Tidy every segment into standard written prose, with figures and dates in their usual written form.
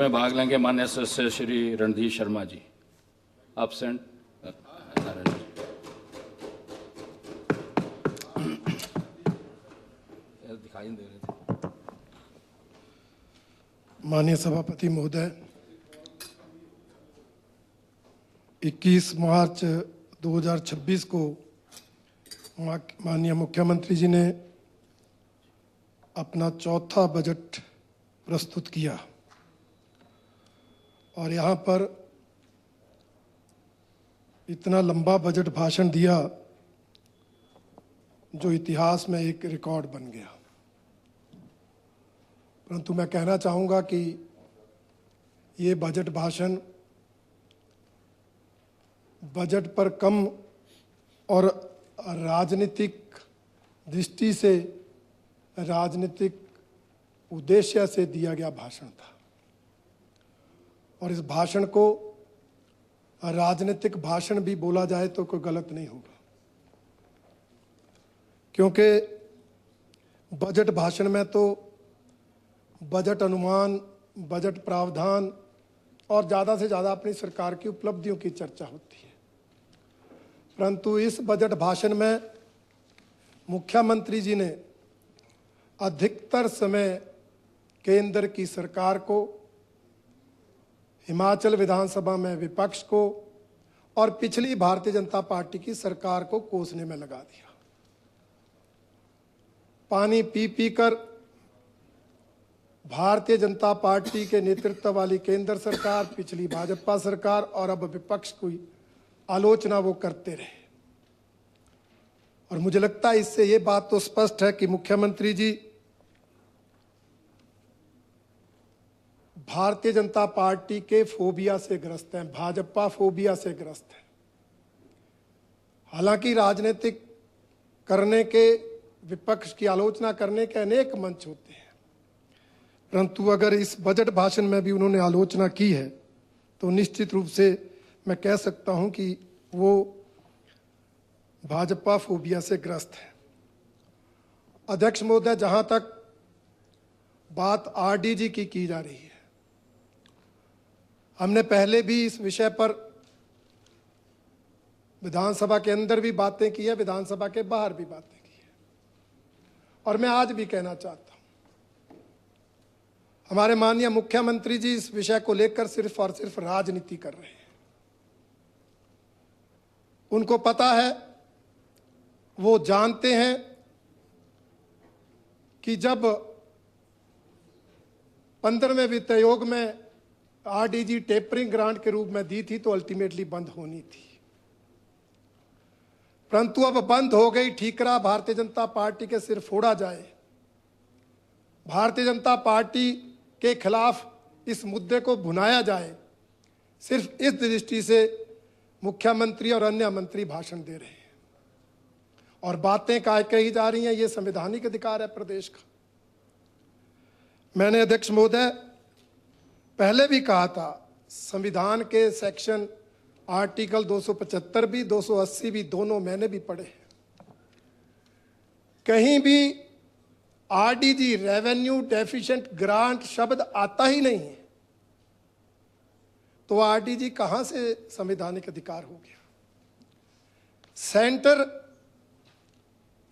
में भाग लेंगे माननीय सदस्य श्री रणधीर शर्मा जी। एब्सेंट। दिखाई नहीं दे रहे थे। माननीय सभापति महोदय, 21 मार्च 2026 को माननीय मुख्यमंत्री जी ने अपना चौथा बजट प्रस्तुत किया और यहाँ पर इतना लंबा बजट भाषण दिया जो इतिहास में एक रिकॉर्ड बन गया। परंतु मैं कहना चाहूँगा कि ये बजट भाषण बजट पर कम और राजनीतिक दृष्टि से, राजनीतिक उद्देश्य से दिया गया भाषण था और इस भाषण को राजनीतिक भाषण भी बोला जाए तो कोई गलत नहीं होगा, क्योंकि बजट भाषण में तो बजट अनुमान, बजट प्रावधान और ज़्यादा से ज़्यादा अपनी सरकार की उपलब्धियों की चर्चा होती है। परंतु इस बजट भाषण में मुख्यमंत्री जी ने अधिकतर समय केंद्र की सरकार को, हिमाचल विधानसभा में विपक्ष को और पिछली भारतीय जनता पार्टी की सरकार को कोसने में लगा दिया। पानी पी पी कर भारतीय जनता पार्टी के नेतृत्व वाली केंद्र सरकार, पिछली भाजपा सरकार और अब विपक्ष की आलोचना वो करते रहे। और मुझे लगता है इससे ये बात तो स्पष्ट है कि मुख्यमंत्री जी भारतीय जनता पार्टी के फोबिया से ग्रस्त हैं, भाजपा फोबिया से ग्रस्त हैं। हालांकि राजनीतिक करने के, विपक्ष की आलोचना करने के अनेक मंच होते हैं, परंतु अगर इस बजट भाषण में भी उन्होंने आलोचना की है तो निश्चित रूप से मैं कह सकता हूं कि वो भाजपा फोबिया से ग्रस्त है। अध्यक्ष महोदय, जहां तक बात आरडीजी की जा रही है, हमने पहले भी इस विषय पर विधानसभा के अंदर भी बातें की है, विधानसभा के बाहर भी बातें की है और मैं आज भी कहना चाहता हूं, हमारे माननीय मुख्यमंत्री जी इस विषय को लेकर सिर्फ और सिर्फ राजनीति कर रहे हैं। उनको पता है, वो जानते हैं कि जब 15वें वित्त आयोग में आरडीजी टेपरिंग ग्रांट के रूप में दी थी तो अल्टीमेटली बंद होनी थी, परंतु अब बंद हो गई। ठीकरा भारतीय जनता पार्टी के सिर फोड़ा जाए, भारतीय जनता पार्टी के खिलाफ इस मुद्दे को भुनाया जाए, सिर्फ इस दृष्टि से मुख्यमंत्री और अन्य मंत्री भाषण दे रहे हैं और बातें कही जा रही हैं। ये संवैधानिक अधिकार है प्रदेश का। मैंने अध्यक्ष महोदय पहले भी कहा था, संविधान के सेक्शन आर्टिकल 275 भी, 280 भी, दोनों मैंने भी पढ़े हैं। कहीं भी आरडीजी, रेवेन्यू डेफिशिएंट ग्रांट शब्द आता ही नहीं है, तो आरडीजी कहां से संवैधानिक अधिकार हो गया? सेंटर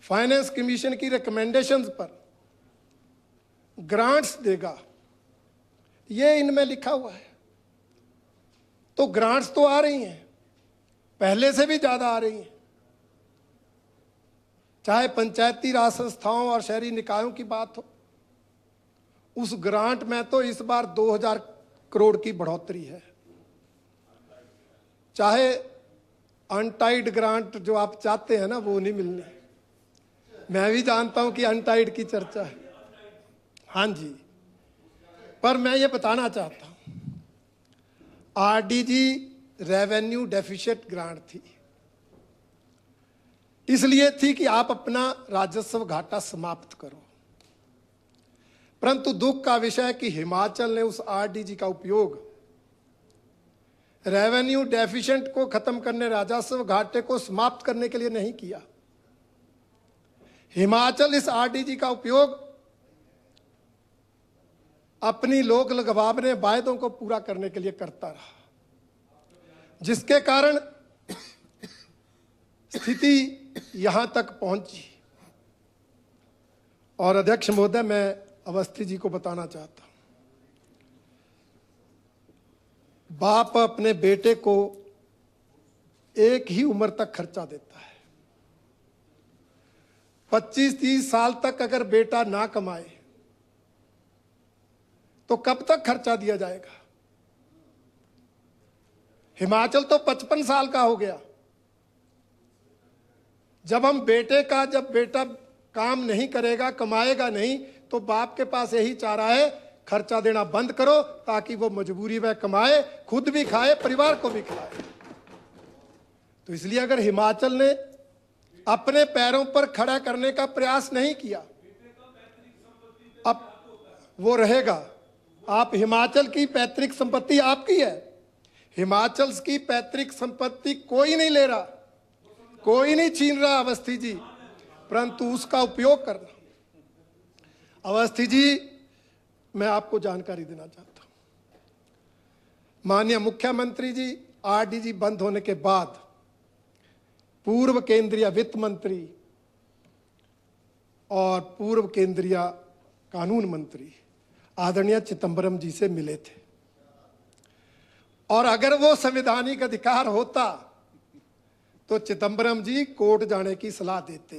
फाइनेंस कमीशन की रिकमेंडेशंस पर ग्रांट्स देगा, ये इनमें लिखा हुआ है। तो ग्रांट्स तो आ रही हैं, पहले से भी ज्यादा आ रही हैं, चाहे पंचायती राज संस्थाओं और शहरी निकायों की बात हो। उस ग्रांट में तो इस बार 2000 करोड़ की बढ़ोतरी है। चाहे अनटाइड ग्रांट जो आप चाहते हैं ना, वो नहीं मिलनी। मैं भी जानता हूं कि अनटाइड की चर्चा है, हाँ जी, पर मैं ये बताना चाहता हूं, आरडीजी रेवेन्यू डेफिशिएंट ग्रांट थी, इसलिए थी कि आप अपना राजस्व घाटा समाप्त करो। परंतु दुख का विषय है कि हिमाचल ने उस आरडीजी का उपयोग रेवेन्यू डेफिशिएंट को खत्म करने, राजस्व घाटे को समाप्त करने के लिए नहीं किया। हिमाचल इस आरडीजी का उपयोग अपनी लोक लुभावने वायदों को पूरा करने के लिए करता रहा, जिसके कारण स्थिति यहां तक पहुंची। और अध्यक्ष महोदय, मैं अवस्थी जी को बताना चाहता हूं, बाप अपने बेटे को एक ही उम्र तक खर्चा देता है। 25-30 साल तक अगर बेटा ना कमाए तो कब तक खर्चा दिया जाएगा? हिमाचल तो 55 साल का हो गया। जब बेटा काम नहीं करेगा, कमाएगा नहीं, तो बाप के पास यही चारा है, खर्चा देना बंद करो ताकि वो मजबूरी में कमाए, खुद भी खाए, परिवार को भी खिलाए। तो इसलिए अगर हिमाचल ने अपने पैरों पर खड़ा करने का प्रयास नहीं किया, अब वो रहेगा। आप हिमाचल की पैतृक संपत्ति आपकी है, हिमाचल की पैतृक संपत्ति कोई नहीं ले रहा, कोई नहीं छीन रहा अवस्थी जी, परंतु उसका उपयोग करना। अवस्थी जी, मैं आपको जानकारी देना चाहता हूं, माननीय मुख्यमंत्री जी, आरडीजी बंद होने के बाद पूर्व केंद्रीय वित्त मंत्री और पूर्व केंद्रीय कानून मंत्री आदरणीय चिदंबरम जी से मिले थे। और अगर वो संवैधानिक अधिकार होता तो चिदंबरम जी कोर्ट जाने की सलाह देते,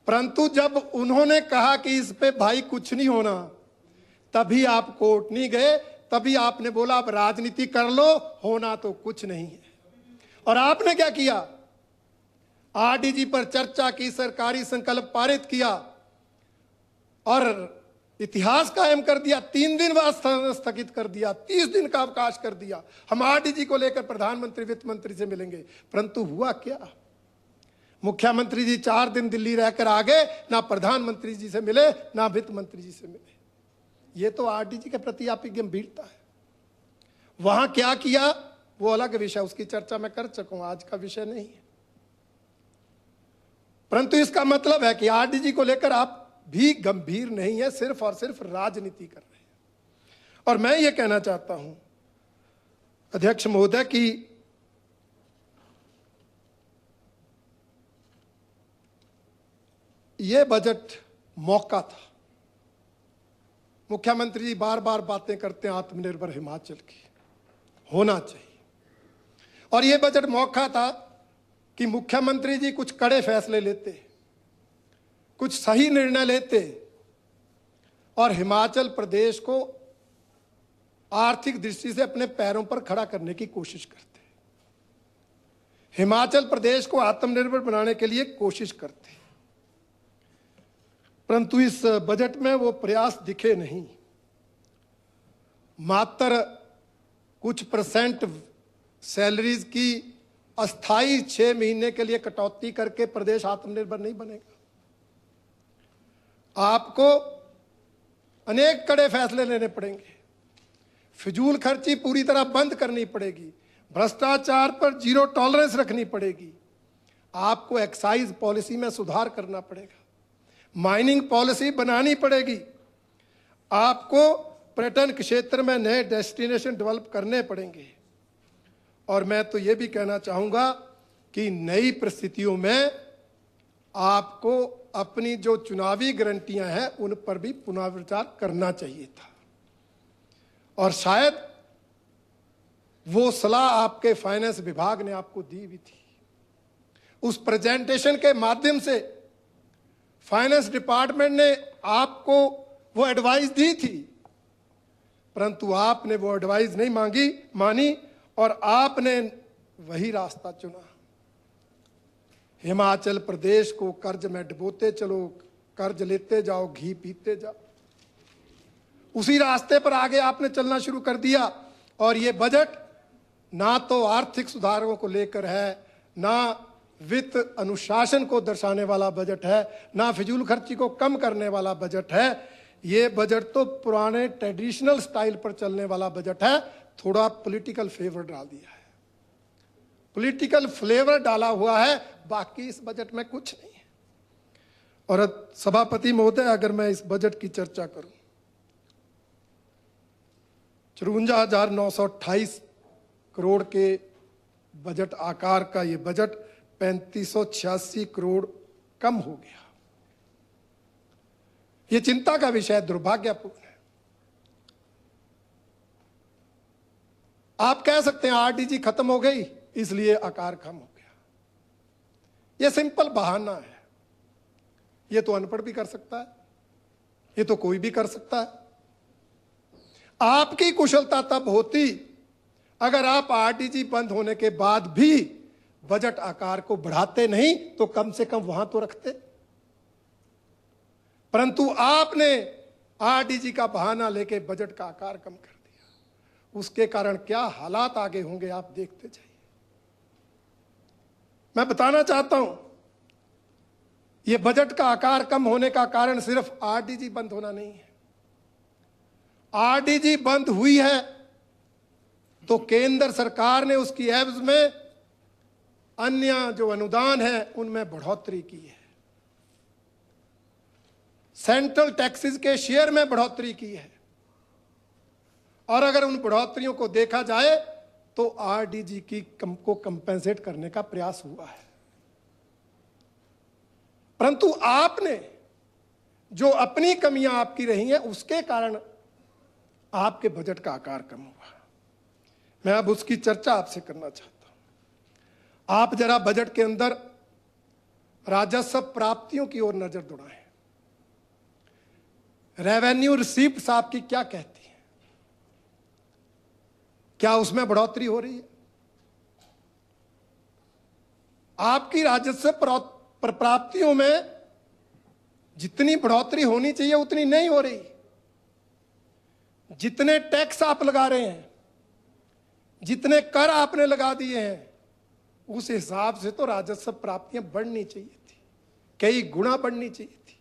परंतु जब उन्होंने कहा कि इस पे भाई कुछ नहीं होना, तभी आप कोर्ट नहीं गए, तभी आपने बोला अब राजनीति कर लो, होना तो कुछ नहीं है। और आपने क्या किया? आरडीजी पर चर्चा की, सरकारी संकल्प पारित किया और इतिहास कायम कर दिया। 3 दिन स्थगित कर दिया, 30 दिन का अवकाश कर दिया। हम आरडीजी को लेकर प्रधानमंत्री वित्त मंत्री से मिलेंगे, परंतु हुआ क्या? मुख्यमंत्री जी 4 दिन दिल्ली रहकर आ गए, ना प्रधानमंत्री जी से मिले, ना वित्त मंत्री जी से मिले। ये तो आरडीजी के प्रति आपकी गंभीरता है। वहां क्या किया वो अलग विषय, उसकी चर्चा मैं कर सकूं, आज का विषय नहीं है। परंतु इसका मतलब है कि आरडीजी को लेकर आप भी गंभीर नहीं है, सिर्फ और सिर्फ राजनीति कर रहे हैं। और मैं ये कहना चाहता हूं अध्यक्ष महोदय कि ये बजट मौका था। मुख्यमंत्री जी बार बार बातें करते हैं आत्मनिर्भर हिमाचल की, होना चाहिए। और ये बजट मौका था कि मुख्यमंत्री जी कुछ कड़े फैसले लेते, कुछ सही निर्णय लेते और हिमाचल प्रदेश को आर्थिक दृष्टि से अपने पैरों पर खड़ा करने की कोशिश करते, हिमाचल प्रदेश को आत्मनिर्भर बनाने के लिए कोशिश करते। परंतु इस बजट में वो प्रयास दिखे नहीं। मात्र कुछ % सैलरीज की अस्थाई 6 महीने के लिए कटौती करके प्रदेश आत्मनिर्भर नहीं बनेगा। आपको अनेक कड़े फैसले लेने पड़ेंगे, फिजूल खर्ची पूरी तरह बंद करनी पड़ेगी, भ्रष्टाचार पर 0 टॉलरेंस रखनी पड़ेगी, आपको एक्साइज पॉलिसी में सुधार करना पड़ेगा, माइनिंग पॉलिसी बनानी पड़ेगी, आपको पर्यटन क्षेत्र में नए डेस्टिनेशन डेवलप करने पड़ेंगे। और मैं तो ये भी कहना चाहूंगा कि नई परिस्थितियों में आपको अपनी जो चुनावी गारंटियां हैं उन पर भी पुनर्विचार करना चाहिए था। और शायद वो सलाह आपके फाइनेंस विभाग ने आपको दी भी थी। उस प्रेजेंटेशन के माध्यम से फाइनेंस डिपार्टमेंट ने आपको वो एडवाइस दी थी, परंतु आपने वो एडवाइस नहीं मानी और आपने वही रास्ता चुना। हिमाचल प्रदेश को कर्ज में डुबोते चलो, कर्ज लेते जाओ, घी पीते जाओ। उसी रास्ते पर आगे आपने चलना शुरू कर दिया। और ये बजट ना तो आर्थिक सुधारों को लेकर है, ना वित्त अनुशासन को दर्शाने वाला बजट है, ना फिजूल खर्ची को कम करने वाला बजट है। ये बजट तो पुराने ट्रेडिशनल स्टाइल पर चलने वाला बजट है। थोड़ा पॉलिटिकल फेवर डाल दिया है, पॉलिटिकल फ्लेवर डाला हुआ है, बाकी इस बजट में कुछ नहीं है। और सभापति महोदय, अगर मैं इस बजट की चर्चा करूं 53,928 करोड़ के बजट आकार का ये बजट 3586 करोड़ कम हो गया। ये चिंता का विषय, दुर्भाग्यपूर्ण है। आप कह सकते हैं आरडीजी खत्म हो गई इसलिए आकार कम हो गया। ये सिंपल बहाना है। ये तो अनपढ़ भी कर सकता है, ये तो कोई भी कर सकता है। आपकी कुशलता तब होती अगर आप आरडीजी बंद होने के बाद भी बजट आकार को बढ़ाते नहीं तो कम से कम वहां तो रखते। परंतु आपने आरडीजी का बहाना लेके बजट का आकार कम कर दिया। उसके कारण क्या हालात आगे होंगे आप देखते जाइए। मैं बताना चाहता हूं, यह बजट का आकार कम होने का कारण सिर्फ आरडीजी बंद होना नहीं है। आरडीजी बंद हुई है तो केंद्र सरकार ने उसकी एवज में अन्य जो अनुदान है उनमें बढ़ोतरी की है। सेंट्रल टैक्सेस के शेयर में बढ़ोतरी की है। और अगर उन बढ़ोतरियों को देखा जाए तो आरडीजी को कंपेंसेट करने का प्रयास हुआ है। परंतु आपने जो अपनी कमियां आपकी रही हैं उसके कारण आपके बजट का आकार कम हुआ। मैं अब उसकी चर्चा आपसे करना चाहता हूं। आप जरा बजट के अंदर राजस्व प्राप्तियों की ओर नजर दौड़ाएं। रेवेन्यू रिसीप्ट्स आपकी क्या कहती है? क्या उसमें बढ़ोतरी हो रही है? आपकी राजस्व प्राप्तियों में जितनी बढ़ोतरी होनी चाहिए उतनी नहीं हो रही। जितने टैक्स आप लगा रहे हैं, जितने कर आपने लगा दिए हैं, उस हिसाब से तो राजस्व प्राप्तियां बढ़नी चाहिए थी, कई गुना बढ़नी चाहिए थी।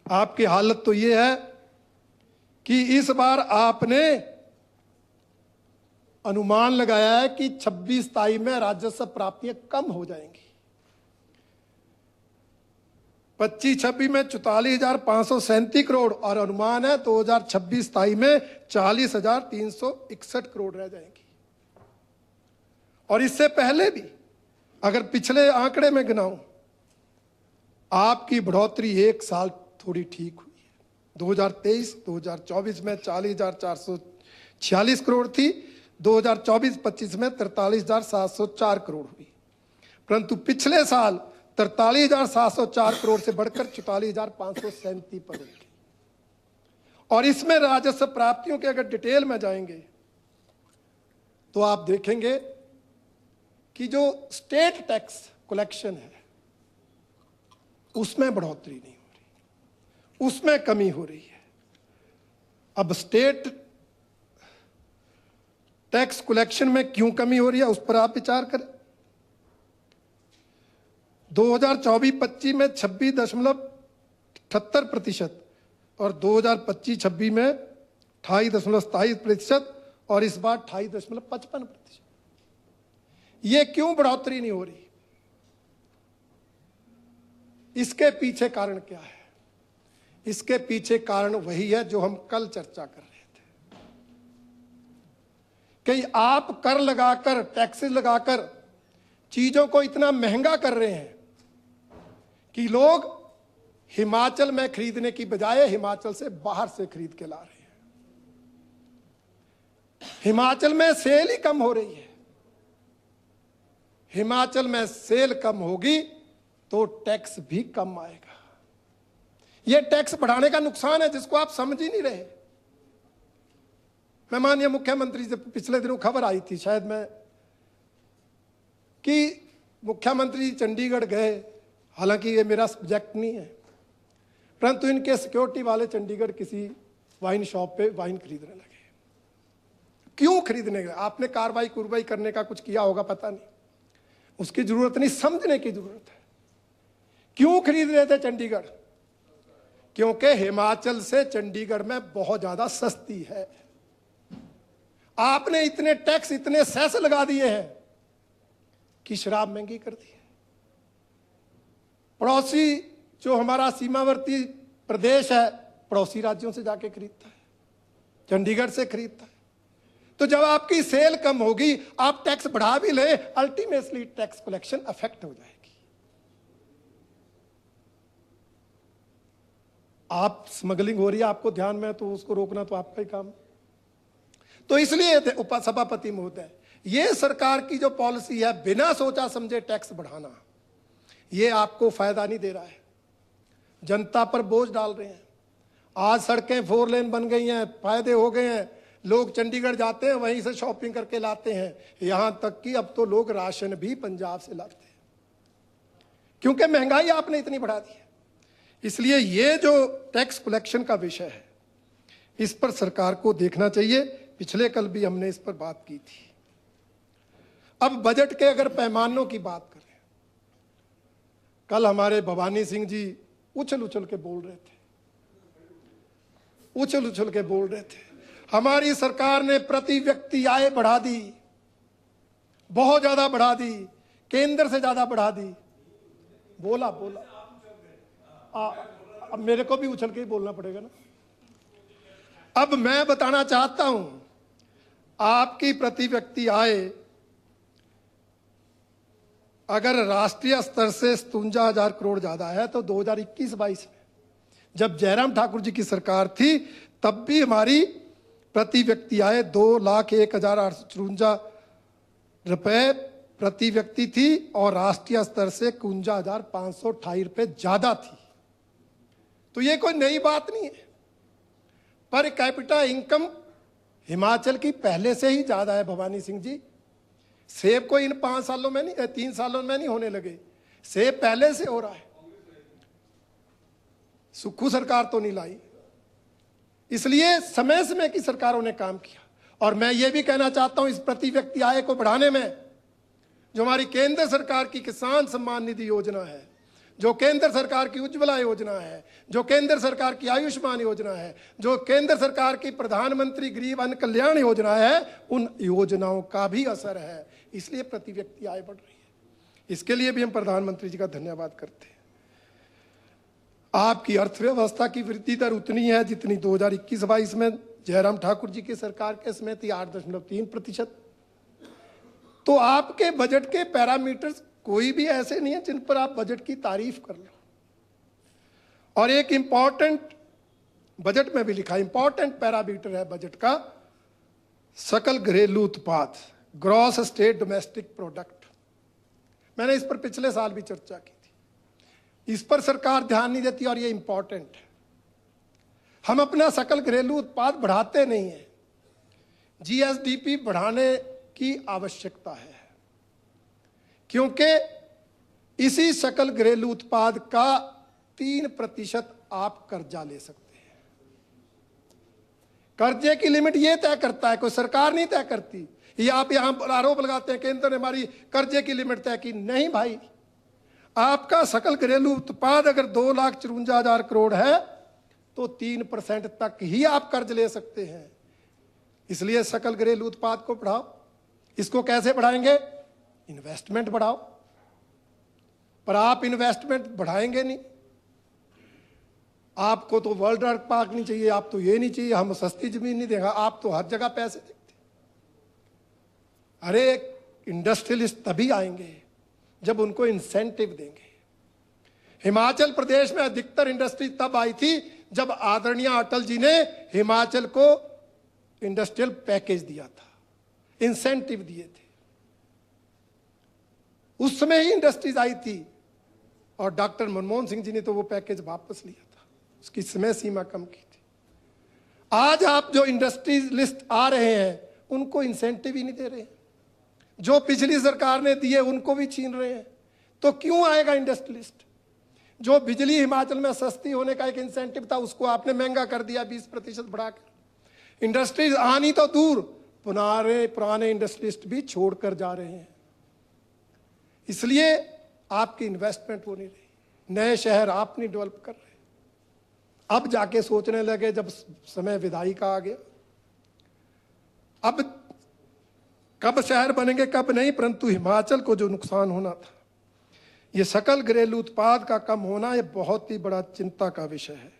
आपकी हालत तो यह है कि इस बार आपने अनुमान लगाया है कि 26/27 में राजस्व प्राप्तियां कम हो जाएंगी। 25-26 में 44,537 करोड़ और अनुमान है 2026-27 में 40,361 करोड़ रह जाएंगी। और इससे पहले भी अगर पिछले आंकड़े में गिनाऊं, आपकी बढ़ोतरी एक साल थोड़ी ठीक हुई है। 2023-2024 में 40,446 करोड़ थी, 2024-25 में 43,704 करोड़ हुई। परंतु पिछले साल 43,704 करोड़ से बढ़कर 44,537 पर गई। और इसमें राजस्व प्राप्तियों के अगर डिटेल में जाएंगे तो आप देखेंगे कि जो स्टेट टैक्स कलेक्शन है उसमें बढ़ोतरी नहीं हो रही, उसमें कमी हो रही है। अब स्टेट टैक्स कलेक्शन में क्यों कमी हो रही है उस पर आप विचार करें। 2024-25 में 26.78% और 2025-26 में 28.27% और इस बार 28.55%। ये क्यों बढ़ोतरी नहीं हो रही? इसके पीछे कारण क्या है? इसके पीछे कारण वही है जो हम कल चर्चा कर रहे थे कि आप कर लगाकर, टैक्सेस लगाकर चीजों को इतना महंगा कर रहे हैं कि लोग हिमाचल में खरीदने की बजाय हिमाचल से बाहर से खरीद के ला रहे हैं। हिमाचल में सेल ही कम हो रही है। हिमाचल में सेल कम होगी तो टैक्स भी कम आएगा। यह टैक्स बढ़ाने का नुकसान है जिसको आप समझ ही नहीं रहे। मैं माननीय मुख्यमंत्री से पिछले दिनों खबर आई थी, शायद मैं, कि मुख्यमंत्री चंडीगढ़ गए। हालांकि ये मेरा सब्जेक्ट नहीं है, परंतु इनके सिक्योरिटी वाले चंडीगढ़ किसी वाइन शॉप पे वाइन खरीदने लगे। क्यों खरीदने गए? आपने कार्रवाई करने का कुछ किया होगा, पता नहीं, उसकी जरूरत नहीं, समझने की जरूरत है। क्यों खरीद रहे थे चंडीगढ़? क्योंकि हिमाचल से चंडीगढ़ में बहुत ज्यादा सस्ती है। आपने इतने टैक्स, इतने सेस लगा दिए हैं कि शराब महंगी कर दी है। पड़ोसी जो हमारा सीमावर्ती प्रदेश है, पड़ोसी राज्यों से जाके खरीदता है, चंडीगढ़ से खरीदता है। तो जब आपकी सेल कम होगी, आप टैक्स बढ़ा भी ले, अल्टीमेटली टैक्स कलेक्शन अफेक्ट हो जाएगी। आप स्मगलिंग हो रही है आपको ध्यान में, तो उसको रोकना तो आपका ही काम। तो इसलिए उपसभापति महोदय, ये सरकार की जो पॉलिसी है बिना सोचा समझे टैक्स बढ़ाना, ये आपको फायदा नहीं दे रहा है, जनता पर बोझ डाल रहे हैं। आज सड़कें 4 लेन बन गई हैं, फायदे हो गए हैं, लोग चंडीगढ़ जाते हैं, वहीं से शॉपिंग करके लाते हैं। यहां तक कि अब तो लोग राशन भी पंजाब से लाते हैं, क्योंकि महंगाई आपने इतनी बढ़ा दी है। इसलिए ये जो टैक्स कलेक्शन का विषय है, इस पर सरकार को देखना चाहिए। पिछले कल भी हमने इस पर बात की थी। अब बजट के अगर पैमानों की बात करें, कल हमारे भवानी सिंह जी उछल उछल के बोल रहे थे, उछल उछल के बोल रहे थे हमारी सरकार ने प्रति व्यक्ति आय बढ़ा दी, बहुत ज्यादा बढ़ा दी, केंद्र से ज्यादा बढ़ा दी। बोला अब मेरे को भी उछल के ही बोलना पड़ेगा ना। अब मैं बताना चाहता हूं, आपकी प्रति व्यक्ति आय अगर राष्ट्रीय स्तर से 57,000 करोड़ ज्यादा है, तो 2021-22 में जब जयराम ठाकुर जी की सरकार थी, तब भी हमारी प्रति व्यक्ति आय 2,01,854 रुपए प्रति व्यक्ति थी, और राष्ट्रीय स्तर से 51,528 रुपए ज्यादा थी। तो ये कोई नई बात नहीं है। पर कैपिटा इनकम हिमाचल की पहले से ही ज्यादा है भवानी सिंह जी। सेब को इन 5 सालों में नहीं, 3 सालों में नहीं होने लगे, सेब पहले से हो रहा है। सुक्खू सरकार तो नहीं लाई, इसलिए समय समय की सरकारों ने काम किया। और मैं ये भी कहना चाहता हूं, इस प्रति व्यक्ति आय को बढ़ाने में जो हमारी केंद्र सरकार की किसान सम्मान निधि योजना है, जो केंद्र सरकार की उज्ज्वला योजना है, जो केंद्र सरकार की आयुष्मान योजना है, जो केंद्र सरकार की प्रधानमंत्री गरीब अन्न कल्याण योजना है, उन योजनाओं का भी असर है। इसलिए प्रति व्यक्ति आय बढ़ रही है। इसके लिए भी हम प्रधानमंत्री जी का धन्यवाद करते हैं। आपकी अर्थव्यवस्था की वृद्धि दर उतनी है जितनी 2021-22 में जयराम ठाकुर जी की सरकार के समय थी, 8.3%। तो आपके बजट के पैरामीटर्स कोई भी ऐसे नहीं है जिन पर आप बजट की तारीफ कर लो। और एक इंपॉर्टेंट बजट में भी लिखा, इंपॉर्टेंट पैरामीटर है बजट का, सकल घरेलू उत्पाद, ग्रॉस स्टेट डोमेस्टिक प्रोडक्ट। मैंने इस पर पिछले साल भी चर्चा की थी। इस पर सरकार ध्यान नहीं देती और ये इंपॉर्टेंट है। हम अपना सकल घरेलू उत्पाद बढ़ाते नहीं है, जीएसडीपी बढ़ाने की आवश्यकता है, क्योंकि इसी सकल घरेलू उत्पाद का 3% आप कर्जा ले सकते हैं। कर्जे की लिमिट ये तय करता है, कोई सरकार नहीं तय करती। ये आप यहां आरोप लगाते हैं केंद्र ने हमारी कर्जे की लिमिट तय की। नहीं भाई, आपका सकल घरेलू उत्पाद अगर 2,54,000 करोड़ है तो 3% तक ही आप कर्ज ले सकते हैं। इसलिए सकल घरेलू उत्पाद को बढ़ाओ। इसको कैसे बढ़ाएंगे? इन्वेस्टमेंट बढ़ाओ। पर आप इन्वेस्टमेंट बढ़ाएंगे नहीं। आपको तो वर्ल्ड ड्रग पार्क नहीं चाहिए, आप तो ये नहीं चाहिए, हम सस्ती जमीन नहीं देगा, आप तो हर जगह पैसे देखते। अरे इंडस्ट्रियलिस्ट तभी आएंगे जब उनको इंसेंटिव देंगे। हिमाचल प्रदेश में अधिकतर इंडस्ट्री तब आई थी जब आदरणीय अटल जी ने हिमाचल को इंडस्ट्रियल पैकेज दिया था, इंसेंटिव दिए थे। उस समय ही इंडस्ट्रीज आई थी और डॉक्टर मनमोहन सिंह जी ने तो वो पैकेज वापस लिया था, उसकी समय सीमा कम की थी। आज आप जो इंडस्ट्रीज लिस्ट आ रहे हैं उनको इंसेंटिव ही नहीं दे रहे हैं, जो पिछली सरकार ने दिए उनको भी छीन रहे हैं। तो क्यों आएगा इंडस्ट्रियलिस्ट? जो बिजली हिमाचल में सस्ती होने का एक इंसेंटिव था उसको आपने महंगा कर दिया 20% बढ़ाकर। इंडस्ट्रीज आनी तो दूर, पुराने इंडस्ट्रियलिस्ट भी छोड़कर जा रहे हैं। इसलिए आपकी इन्वेस्टमेंट हो नहीं रही, नए शहर आप नहीं डेवलप कर रहे। अब जाके सोचने लगे जब समय विदाई का आ गया, अब कब शहर बनेंगे कब नहीं, परंतु हिमाचल को जो नुकसान होना था, ये सकल घरेलू उत्पाद का कम होना, ये बहुत ही बड़ा चिंता का विषय है।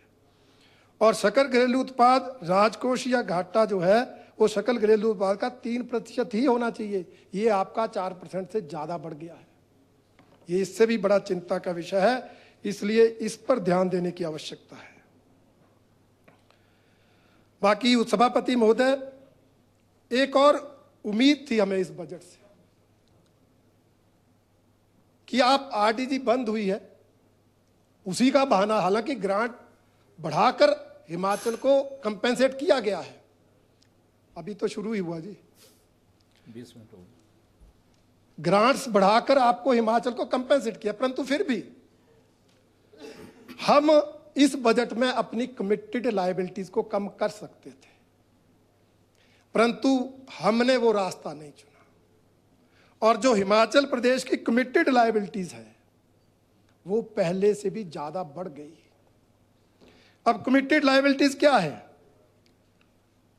और सकल घरेलू उत्पाद राजकोषीय घाटा जो है वो सकल घरेलू उत्पाद का 3% ही होना चाहिए। ये आपका 4% से ज्यादा बढ़ गया है। ये इससे भी बड़ा चिंता का विषय है, इसलिए इस पर ध्यान देने की आवश्यकता है। बाकी सभापति महोदय, एक और उम्मीद थी हमें इस बजट से कि आप आरडीजी बंद हुई है, उसी का बहाना, हालांकि ग्रांट बढ़ाकर हिमाचल को कंपेंसेट किया गया है, अभी तो शुरू ही हुआ जी, 20 मिनट हो गए। ग्रांट्स बढ़ाकर आपको हिमाचल को कंपेंसेट किया, परंतु फिर भी हम इस बजट में अपनी कमिटेड लायबिलिटीज को कम कर सकते थे, परंतु हमने वो रास्ता नहीं चुना। और जो हिमाचल प्रदेश की कमिटेड लायबिलिटीज है वो पहले से भी ज्यादा बढ़ गई। अब कमिटेड लायबिलिटीज क्या है?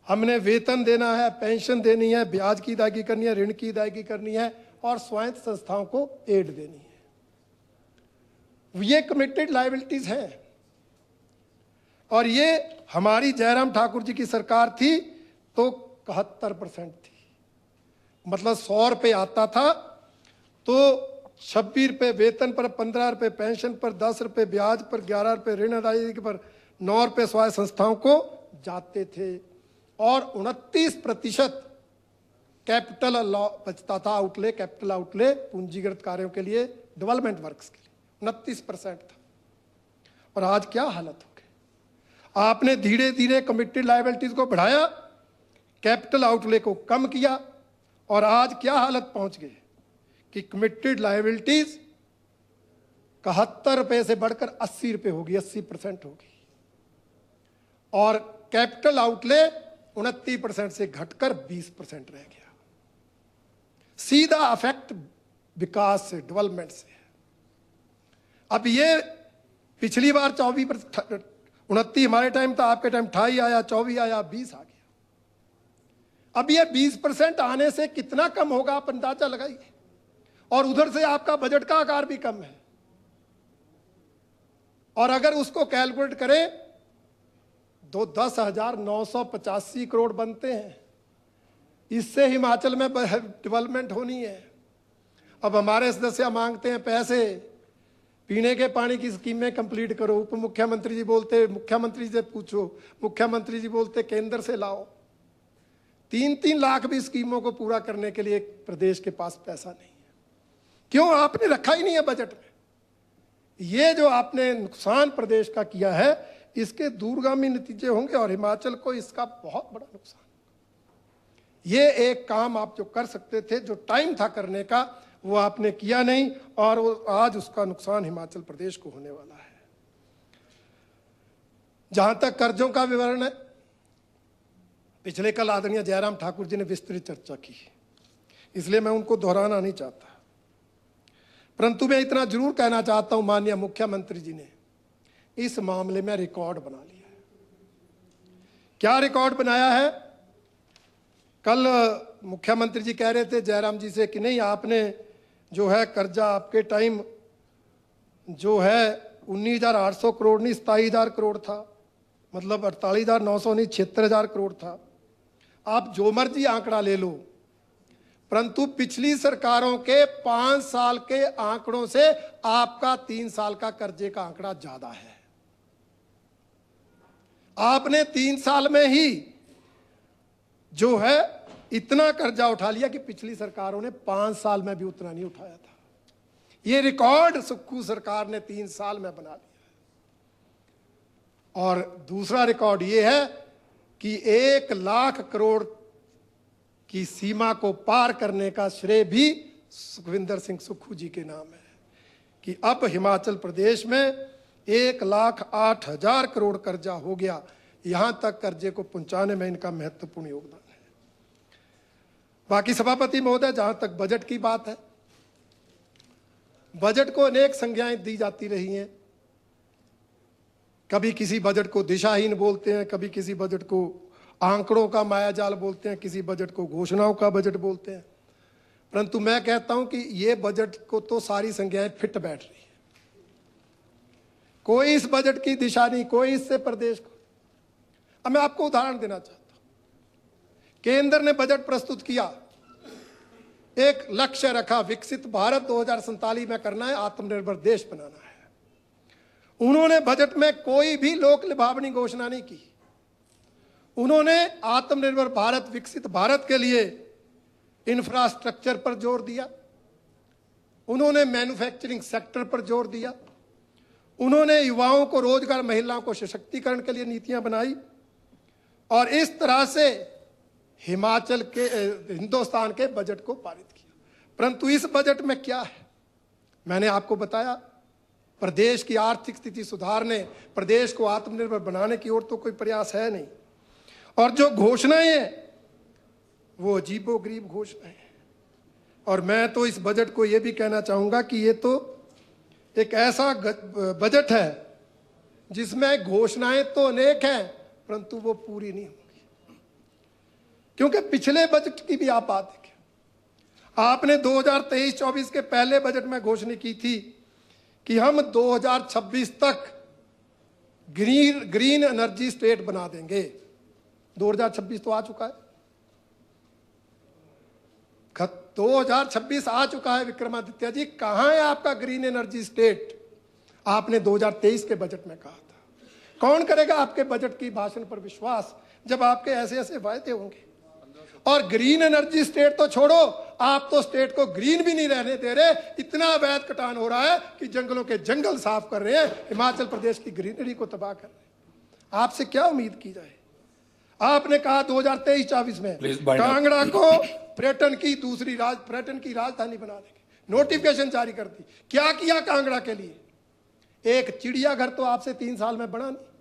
हमने वेतन देना है, पेंशन देनी है, ब्याज की अदायगी करनी है, ऋण की अदायगी करनी है और स्वायत्त संस्थाओं को एड देनी है। ये कमिटेड लायबिलिटीज है। और ये हमारी जयराम ठाकुर जी की सरकार थी तो 71% थी, मतलब 100 रुपये आता था तो 26 रुपये वेतन पर, 15 रुपये पेंशन पर, 10 रुपये ब्याज पर, 11 रुपये ऋण अदायगी पर, 9 रुपये स्वायत्त संस्थाओं को जाते थे और 29% कैपिटल बचता था, आउटले, कैपिटल आउटले पूंजीगत कार्यों के लिए, डेवलपमेंट वर्क्स के लिए 29% था। और आज क्या हालत हो गई? आपने धीरे धीरे कमिटेड लायबिलिटीज को बढ़ाया, कैपिटल आउटले को कम किया और आज क्या हालत पहुंच गई कि कमिटेड लायबिलिटीज 71 रुपये से बढ़कर 80 रुपये होगी, 80% होगी और कैपिटल आउटले 29% से घटकर 20% रह गया। सीधा अफेक्ट विकास से, डेवलपमेंट से। अब ये पिछली बार 29 हमारे टाइम था, आपके टाइम 28 आया, 24 आया, 20 आ गया। अब ये 20% आने से कितना कम होगा आप अंदाजा लगाइए। और उधर से आपका बजट का आकार भी कम है। और अगर उसको कैलकुलेट करें तो 10,985 करोड़ बनते हैं। इससे हिमाचल में डेवलपमेंट होनी है। अब हमारे सदस्य मांगते हैं पैसे, पीने के पानी की स्कीमें कंप्लीट करो, उप मुख्यमंत्री जी बोलते मुख्यमंत्री से पूछो, मुख्यमंत्री जी बोलते केंद्र से लाओ। 3-3 लाख भी स्कीमों को पूरा करने के लिए प्रदेश के पास पैसा नहीं है। क्यों? आपने रखा ही नहीं है बजट में। ये जो आपने नुकसान प्रदेश का किया है, इसके दूरगामी नतीजे होंगे और हिमाचल को इसका बहुत बड़ा नुकसान। ये एक काम आप जो कर सकते थे, जो टाइम था करने का, वो आपने किया नहीं और आज उसका नुकसान हिमाचल प्रदेश को होने वाला है। जहां तक कर्जों का विवरण है, पिछले कल आदरणीय जयराम ठाकुर जी ने विस्तृत चर्चा की, इसलिए मैं उनको दोहराना नहीं चाहता, परंतु मैं इतना जरूर कहना चाहता हूं, माननीय मुख्यमंत्री जी ने इस मामले में रिकॉर्ड बना लिया है। क्या रिकॉर्ड बनाया है? कल मुख्यमंत्री जी कह रहे थे जयराम जी से कि नहीं, आपने जो है कर्जा आपके टाइम जो है 19,800 करोड़ नहीं 27,000 करोड़ था, मतलब 48,900 नहीं 76,000 करोड़ था। आप जो मर्जी आंकड़ा ले लो, परंतु पिछली सरकारों के 5 साल के आंकड़ों से आपका 3 साल का कर्जे का आंकड़ा ज्यादा है। आपने 3 साल में ही जो है इतना कर्जा उठा लिया कि पिछली सरकारों ने 5 साल में भी उतना नहीं उठाया था। ये रिकॉर्ड सुक्खू सरकार ने 3 साल में बना लिया। और दूसरा रिकॉर्ड ये है कि 1 लाख करोड़ की सीमा को पार करने का श्रेय भी सुखविंदर सिंह सुक्खू जी के नाम है कि अब हिमाचल प्रदेश में 1,08,000 करोड़ कर्जा हो गया। यहां तक कर्जे को पहुंचाने में इनका महत्वपूर्ण योगदान है। बाकी सभापति महोदय, जहां तक बजट की बात है, बजट को अनेक संज्ञाएं दी जाती रही हैं। कभी किसी बजट को दिशाहीन बोलते हैं, कभी किसी बजट को आंकड़ों का मायाजाल बोलते हैं, किसी बजट को घोषणाओं का बजट बोलते हैं, परंतु मैं कहता हूं कि ये बजट को तो सारी संज्ञाएं फिट बैठ रही है। कोई इस बजट की दिशा नहीं, कोई इससे प्रदेश को। अब मैं आपको उदाहरण देना चाहता हूं। केंद्र ने बजट प्रस्तुत किया, एक लक्ष्य रखा, विकसित भारत 2047 में करना है, आत्मनिर्भर देश बनाना है। उन्होंने बजट में कोई भी लोक लुभावनी घोषणा नहीं की। उन्होंने आत्मनिर्भर भारत, विकसित भारत के लिए इंफ्रास्ट्रक्चर पर जोर दिया, उन्होंने मैन्युफैक्चरिंग सेक्टर पर जोर दिया, उन्होंने युवाओं को रोजगार, महिलाओं को सशक्तिकरण के लिए नीतियां बनाई और इस तरह से हिमाचल के, हिंदुस्तान के बजट को पारित किया। परंतु इस बजट में क्या है, मैंने आपको बताया, प्रदेश की आर्थिक स्थिति सुधारने, प्रदेश को आत्मनिर्भर बनाने की ओर तो कोई प्रयास है नहीं। और जो घोषणाएं हैं वो अजीबोगरीब घोषणाएं हैं। और मैं तो इस बजट को ये भी कहना चाहूंगा कि ये तो एक ऐसा बजट है जिसमें घोषणाएं तो अनेक हैं परंतु वो पूरी नहीं होंगी। क्योंकि पिछले बजट की भी आप बात देखें, आपने 2023-24 के पहले बजट में घोषणा की थी कि हम 2026 तक ग्रीन एनर्जी स्टेट बना देंगे। 2026 तो आ चुका है, 2026 आ चुका है। विक्रमादित्य जी, कहां है आपका ग्रीन एनर्जी स्टेट? आपने 2023 के बजट में कहा था। कौन करेगा आपके बजट की भाषण पर विश्वास जब आपके ऐसे ऐसे वायदे होंगे? और ग्रीन एनर्जी स्टेट तो छोड़ो, आप तो स्टेट को ग्रीन भी नहीं रहने दे रहे। इतना अवैध कटान हो रहा है कि जंगलों के जंगल साफ कर रहे हैं, हिमाचल प्रदेश की ग्रीनरी को तबाह कर रहे हैं। आपसे क्या उम्मीद की जाए? आपने कहा 2023-24 में कांगड़ा को पर्यटन की राजधानी बना देंगे, नोटिफिकेशन जारी कर दी। क्या किया कांगड़ा के लिए? एक चिड़ियाघर तो आपसे 3 साल में बना नहीं।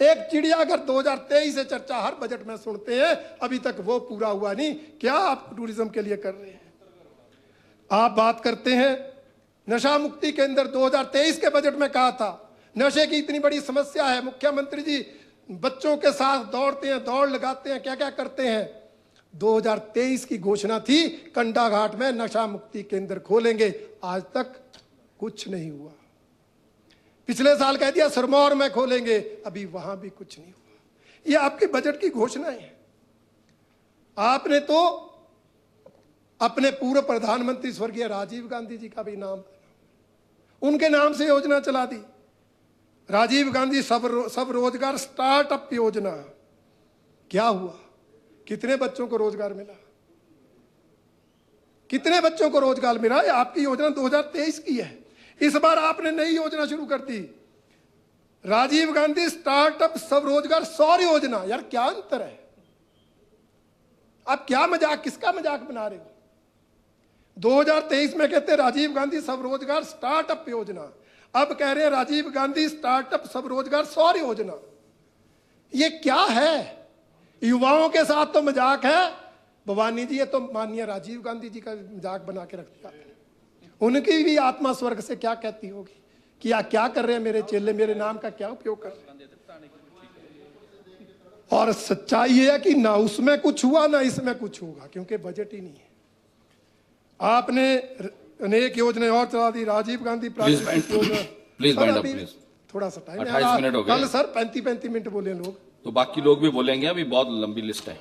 एक चिड़ियाघर 2023 से चर्चा हर बजट में सुनते हैं, अभी तक वो पूरा हुआ नहीं। क्या आप टूरिज्म के लिए कर रहे हैं? आप बात करते हैं नशा मुक्ति केंद्र, 2023 के बजट में कहा था नशे की इतनी बड़ी समस्या है, मुख्यमंत्री जी बच्चों के साथ दौड़ते हैं, दौड़ लगाते हैं, क्या क्या करते हैं। 2023 की घोषणा थी कंडाघाट में नशा मुक्ति केंद्र खोलेंगे, आज तक कुछ नहीं हुआ। पिछले साल कह दिया सिरमौर में खोलेंगे, अभी वहां भी कुछ नहीं हुआ। ये आपके बजट की घोषणाएं हैं। आपने तो अपने पूर्व प्रधानमंत्री स्वर्गीय राजीव गांधी जी का भी नाम, उनके नाम से योजना चला दी, राजीव गांधी सब रोजगार स्टार्टअप योजना। क्या हुआ? कितने बच्चों को रोजगार मिला? कितने बच्चों को रोजगार मिला? ये आपकी योजना 2023 की है। इस बार आपने नई योजना शुरू कर दी, राजीव गांधी स्टार्टअप सब रोजगार सौर योजना। यार क्या अंतर है? आप क्या मजाक, किसका मजाक बना रहे हो? 2023 में कहते राजीव गांधी सब रोजगार स्टार्टअप योजना, अब कह रहे हैं राजीव गांधी स्टार्टअप सब रोजगार सौर योजना। ये क्या है? युवाओं के साथ तो मजाक है भवानी जी, ये तो माननीय राजीव गांधी जी का मजाक बना के रख दिया। उनकी भी आत्मा स्वर्ग से क्या कहती होगी कि क्या कर रहे हैं मेरे चेले, मेरे नाम का क्या उपयोग कर रहे हैं। और सच्चाई ये है कि ना उसमें कुछ हुआ ना इसमें कुछ होगा, क्योंकि बजट ही नहीं है। आपने अनेक योजनाएं और चला दी, राजीव गांधी प्राकृतिक योजना। थोड़ा सा टाइम, 28 मिनट हो गए। कल सर 35 मिनट बोले लोग, तो बाकी लोग भी बोलेंगे, अभी बहुत लंबी लिस्ट है,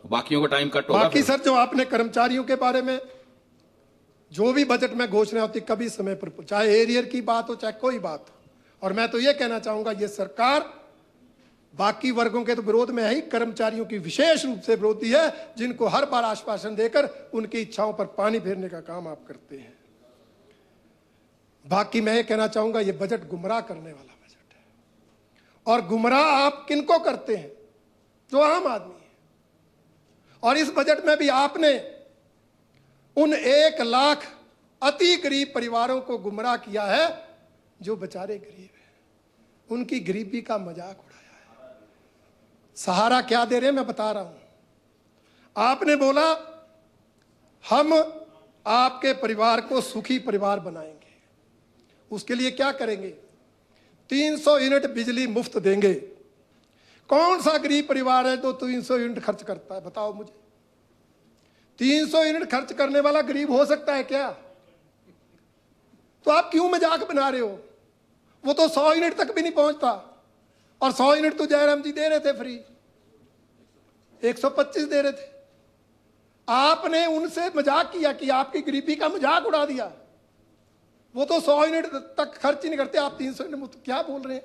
बाकियों को टाइम कट होगा। बाकी सर जो आपने कर्मचारियों के बारे में जो भी बजट में घोषणा होती कभी समय पर, चाहे एरियर की बात हो चाहे कोई बात हो। और मैं तो ये कहना चाहूंगा ये सरकार बाकी वर्गों के तो विरोध में है ही, कर्मचारियों की विशेष रूप से विरोधी है, जिनको हर बार आश्वासन देकर उनकी इच्छाओं पर पानी फेरने का काम आप करते हैं। बाकी मैं ये कहना चाहूंगा ये बजट गुमराह करने वाला बजट है। और गुमराह आप किनको करते हैं? जो आम आदमी है। और इस बजट में भी आपने उन 1 लाख अति गरीब परिवारों को गुमराह किया है जो बेचारे गरीब हैं, उनकी गरीबी का मजाक उड़ाया है। सहारा क्या दे रहे हैं मैं बता रहा हूं। आपने बोला हम आपके परिवार को सुखी परिवार बनाएंगे, उसके लिए क्या करेंगे? 300 यूनिट बिजली मुफ्त देंगे। कौन सा गरीब परिवार है जो 300 यूनिट खर्च करता है? बताओ मुझे। 300 यूनिट खर्च करने वाला गरीब हो सकता है क्या? तो आप क्यों मजाक बना रहे हो? वो तो 100 यूनिट तक भी नहीं पहुंचता, और 100 यूनिट तो जयराम जी दे रहे थे फ्री। 125 दे रहे थे। आपने उनसे मजाक किया कि आपकी गरीबी का मजाक उड़ा दिया। वो तो 100 यूनिट तक खर्च ही नहीं करते, आप 300 यूनिट, तो क्या बोल रहे हैं।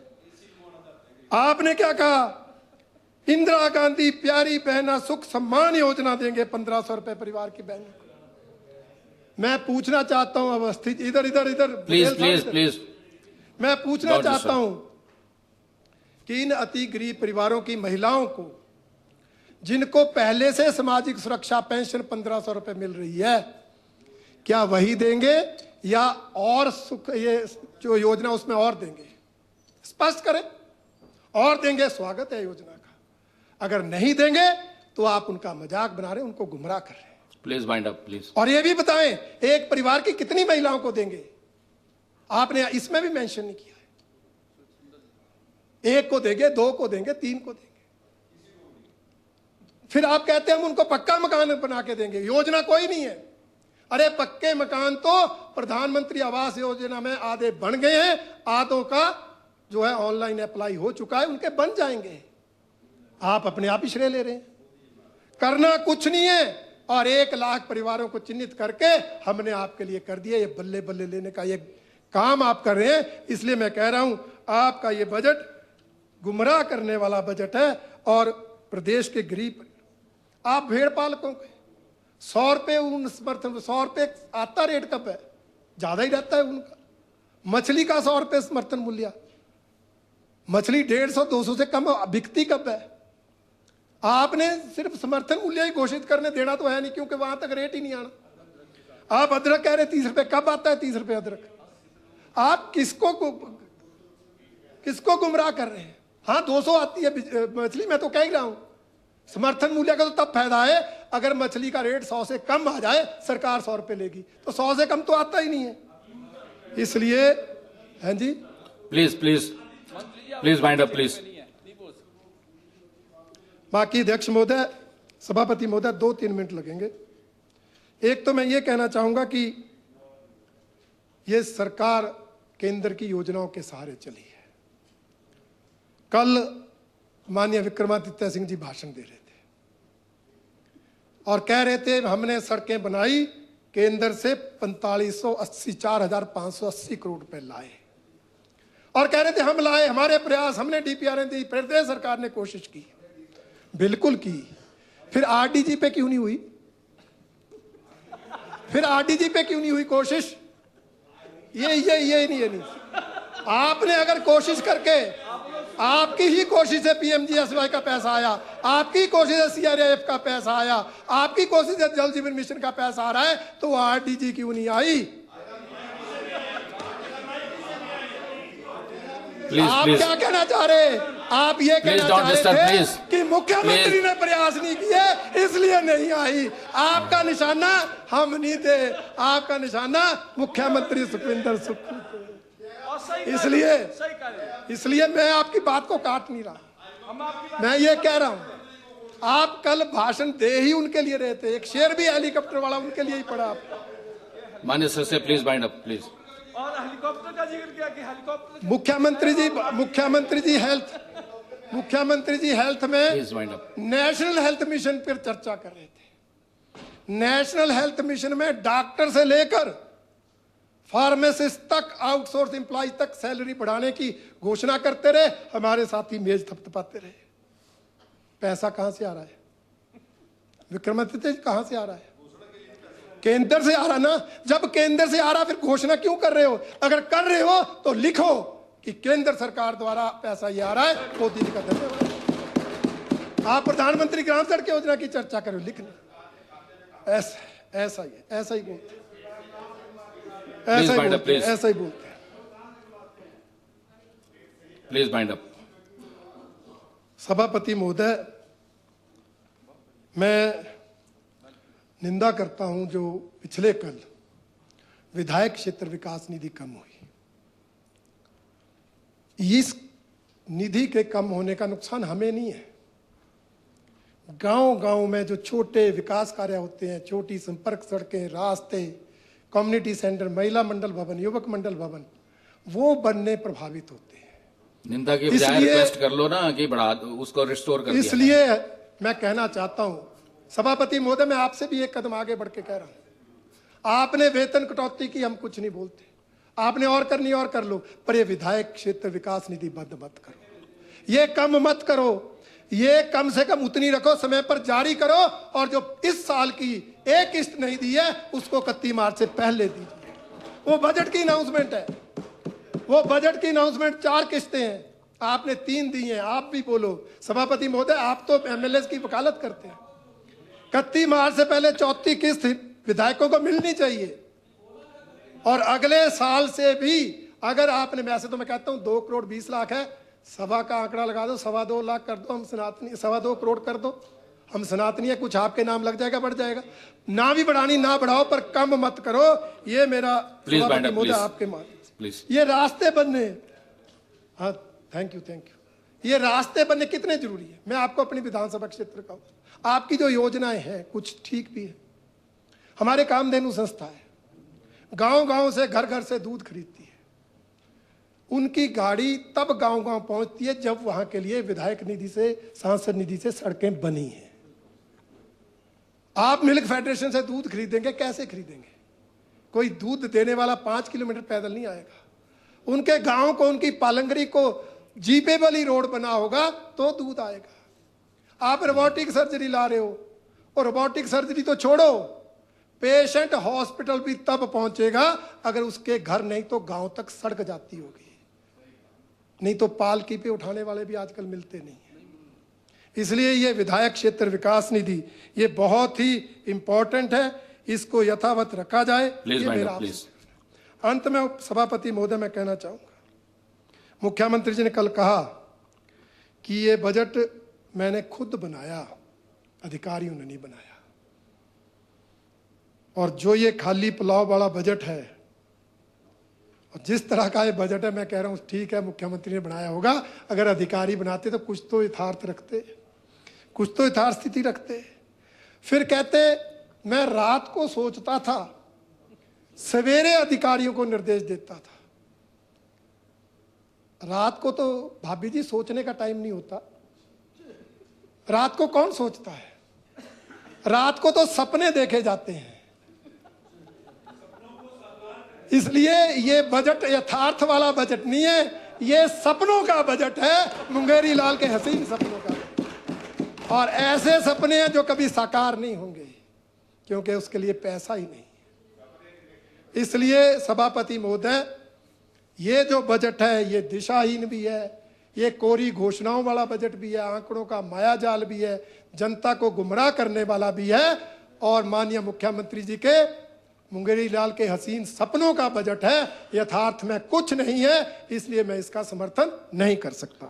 आपने क्या कहा, इंदिरा गांधी प्यारी बहना सुख सम्मान योजना देंगे 1500 रुपए परिवार की बहन को। मैं पूछना चाहता हूं अवस्थित, इधर इधर इधर प्लीज प्लीज प्लीज, मैं पूछना चाहता हूं कि इन अति गरीब परिवारों की महिलाओं को, जिनको पहले से सामाजिक सुरक्षा पेंशन 1500 रुपए मिल रही है, क्या वही देंगे या और सुख, ये जो योजना उसमें और देंगे? स्पष्ट करें। और देंगे स्वागत है योजना का, अगर नहीं देंगे तो आप उनका मजाक बना रहे हैं, उनको गुमराह कर रहे हैं। Please wind up please. और ये भी बताएं एक परिवार की कितनी महिलाओं को देंगे, आपने इसमें भी मेंशन नहीं किया है। 1 को देंगे, 2 को देंगे, 3 को देंगे, फिर आप कहते हैं हम उनको पक्का मकान बना के देंगे। योजना कोई नहीं है। अरे पक्के मकान तो प्रधानमंत्री आवास योजना में आधे बन गए हैं, आधों का जो है ऑनलाइन अप्लाई हो चुका है, उनके बन जाएंगे। आप अपने आप ही श्रेय ले रहे हैं। करना कुछ नहीं है, और 1 लाख परिवारों को चिन्हित करके हमने आपके लिए कर दिया। ये बल्ले बल्ले लेने का ये काम आप कर रहे हैं। इसलिए मैं कह रहा हूं आपका ये बजट गुमराह करने वाला बजट है। और प्रदेश के गरीब, आप भेड़ पालकों के 100 रुपए उन समर्थन, 100 रुपए आता रेट कब है, ज्यादा ही रहता है उनका। मछली का 100 रुपए समर्थन मूल्य, मछली 150-200 से कम बिकती कब है? आपने सिर्फ समर्थन मूल्य ही घोषित करने देना तो है नहीं, क्योंकि वहां तक रेट ही नहीं आना। आप अदरक कह रहे 30 रुपए, कब आता है 30 रुपए अदरक? आप किसको गुमराह कर रहे हैं? हाँ 200 आती है मछली, मैं तो कह ही रहा हूं। समर्थन मूल्य का तो तब फायदा है अगर मछली का रेट 100 से कम आ जाए, सरकार 100 रुपए लेगी, तो 100 से कम तो आता ही नहीं है। इसलिए हैं जी, please please please wind up please. बाकी अध्यक्ष महोदय, सभापति महोदय, 2-3 मिनट लगेंगे। एक तो मैं ये कहना चाहूंगा कि ये सरकार केंद्र की योजनाओं के सहारे चली है। कल माननीय विक्रमादित्य सिंह जी भाषण दे रहे थे और कह रहे थे हमने सड़कें बनाई, केंद्र से 4580 करोड़ रुपए लाए, और कह रहे थे हम लाए, हमारे प्रयास, हमने डीपीआर दी, प्रदेश सरकार ने कोशिश की। बिल्कुल की। फिर आरडीजी पे क्यों नहीं हुई? फिर आरडीजी पे क्यों नहीं हुई कोशिश? ये नहीं। आपने अगर कोशिश करके, आपकी ही कोशिश से पीएमजीएसवाई का पैसा आया, आपकी कोशिश से सीआरएएफ का पैसा आया, आपकी कोशिश से जल जीवन मिशन का पैसा आ रहा है, तो आरडीजी क्यों नहीं आई? आप क्या कहना चाह रहे? आप ये कहना चाह रहे थे कि मुख्यमंत्री ने प्रयास नहीं किए इसलिए नहीं आई। आपका निशाना हम नहीं थे, आपका निशाना मुख्यमंत्री सुखविंदर सुख थे। इसलिए मैं आपकी बात को काट नहीं रहा। मैं ये कह रहा हूं, आप कल भाषण दे ही उनके लिए रहे थे। एक शेर भी हेलीकॉप्टर वाला उनके लिए ही पड़ा। आप माननीय सर से प्लीज वाइंड अप प्लीज। और हेलीकॉप्टर का जिक्र किया कि हेलीकॉप्टर, मुख्यमंत्री जी हेल्थ में नेशनल हेल्थ मिशन पर चर्चा कर रहे थे। नेशनल हेल्थ मिशन में डॉक्टर से लेकर फार्मासिस्ट तक, आउटसोर्स एम्प्लॉय तक सैलरी बढ़ाने की घोषणा करते रहे, हमारे साथी मेज थपथपाते रहे। पैसा कहां से आ रहा है? विक्रमादित्य कहां से आ रहा है? केंद्र से आ रहा ना। जब केंद्र से आ रहा फिर घोषणा क्यों कर रहे हो? अगर कर रहे हो तो लिखो कि केंद्र सरकार द्वारा पैसा ये आ रहा है, मोदी जी का धन्यवाद। आप प्रधानमंत्री ग्राम सड़क योजना की चर्चा करो, लिखना। ऐसा ही बोलते हैं। ऐसा ही बोलते हैं। Please wind up. सभापति महोदय, मैं निंदा करता हूं जो पिछले कल विधायक क्षेत्र विकास निधि कम हुई। इस निधि के कम होने का नुकसान हमें नहीं है। गांव-गांव में जो छोटे विकास कार्य होते हैं, छोटी संपर्क सड़कें, रास्ते, कम्युनिटी सेंटर, महिला मंडल भवन, युवक मंडल भवन, वो बनने प्रभावित होते हैं। निंदा की बजाय रिक्वेस्ट कर लो ना कि बढ़ा उसको रिस्टोर कर दिया। इसलिए मैं कहना चाहता हूं, सभापति महोदय, मैं आपसे भी एक कदम आगे बढ़ के कह रहा हूं। आपने वेतन कटौती की, हम कुछ नहीं बोलते, आपने और करनी और कर लो, पर ये विधायक क्षेत्र विकास निधि बंद मत करो, ये कम मत करो, ये कम से कम उतनी रखो, समय पर जारी करो, और जो इस साल की एक किस्त नहीं दी है उसको 31 मार्च से पहले दीजिए। वो बजट की अनाउंसमेंट है, वो बजट की अनाउंसमेंट 4 किस्तें हैं, आपने 3 दी हैं। आप भी बोलो सभापति महोदय, आप तो एमएलए की वकालत करते हैं, 31 मार्च से पहले 34 किस्त विधायकों को मिलनी चाहिए। और अगले साल से भी अगर आपने, वैसे तो मैं कहता हूं 2 करोड़ 20 लाख है, सभा का आंकड़ा लगा दो, 2.25 लाख कर दो, हम सनातनी 2.25 करोड़ कर दो, हम सनातनी है, कुछ आपके नाम लग जाएगा, बढ़ जाएगा। ना भी बढ़ानी ना बढ़ाओ, पर कम मत करो, ये मेरा सभापति महोदय आपके माध्यम से। ये रास्ते बनने, हाँ थैंक यू, ये रास्ते बनने कितने जरूरी है। मैं आपको अपनी विधानसभा क्षेत्र का, आपकी जो योजनाएं हैं कुछ ठीक भी है। हमारे कामधेनु संस्था है, गांव गांव से, घर घर से दूध खरीदती है, उनकी गाड़ी तब गांव गांव पहुंचती है जब वहां के लिए विधायक निधि से, सांसद निधि से सड़कें बनी हैं। आप मिल्क फेडरेशन से दूध खरीदेंगे, कैसे खरीदेंगे? कोई दूध देने वाला 5 किलोमीटर पैदल नहीं आएगा, उनके गांव को, उनकी पालंगरी को जीपेबल ही रोड बना होगा तो दूध आएगा। आप रोबोटिक सर्जरी ला रहे हो, और रोबोटिक सर्जरी तो छोड़ो, पेशेंट हॉस्पिटल भी तब पहुंचेगा अगर उसके घर नहीं तो गांव तक सड़क जाती होगी, नहीं तो पालकी पे उठाने वाले भी आजकल मिलते नहीं हैं। इसलिए ये विधायक क्षेत्र विकास निधि ये बहुत ही इंपॉर्टेंट है, इसको यथावत रखा जाए। ये मेरा अंत में सभापति महोदय मैं कहना चाहूंगा, मुख्यमंत्री जी ने कल कहा कि ये बजट मैंने खुद बनाया, अधिकारियों ने नहीं बनाया, और जो ये खाली पुलाव वाला बजट है, और जिस तरह का ये बजट है, मैं कह रहा हूं ठीक है मुख्यमंत्री ने बनाया होगा, अगर अधिकारी बनाते तो कुछ तो यथार्थ रखते, कुछ तो यथार्थ स्थिति रखते। फिर कहते मैं रात को सोचता था, सवेरे अधिकारियों को निर्देश देता था। रात को तो भाभी जी सोचने का टाइम नहीं होता, रात को कौन सोचता है? रात को तो सपने देखे जाते हैं। इसलिए ये बजट यथार्थ वाला बजट नहीं है, ये सपनों का बजट है, मुंगेरी लाल के हसीन सपनों का। और ऐसे सपने हैं जो कभी साकार नहीं होंगे, क्योंकि उसके लिए पैसा ही नहीं। इसलिए सभापति महोदय, ये जो बजट है ये दिशाहीन भी है, ये कोरी घोषणाओं वाला बजट भी है, आंकड़ों का मायाजाल भी है, जनता को गुमराह करने वाला भी है, और माननीय मुख्यमंत्री जी के मुंगेरी लाल के हसीन सपनों का बजट है, यथार्थ में कुछ नहीं है। इसलिए मैं इसका समर्थन नहीं कर सकता।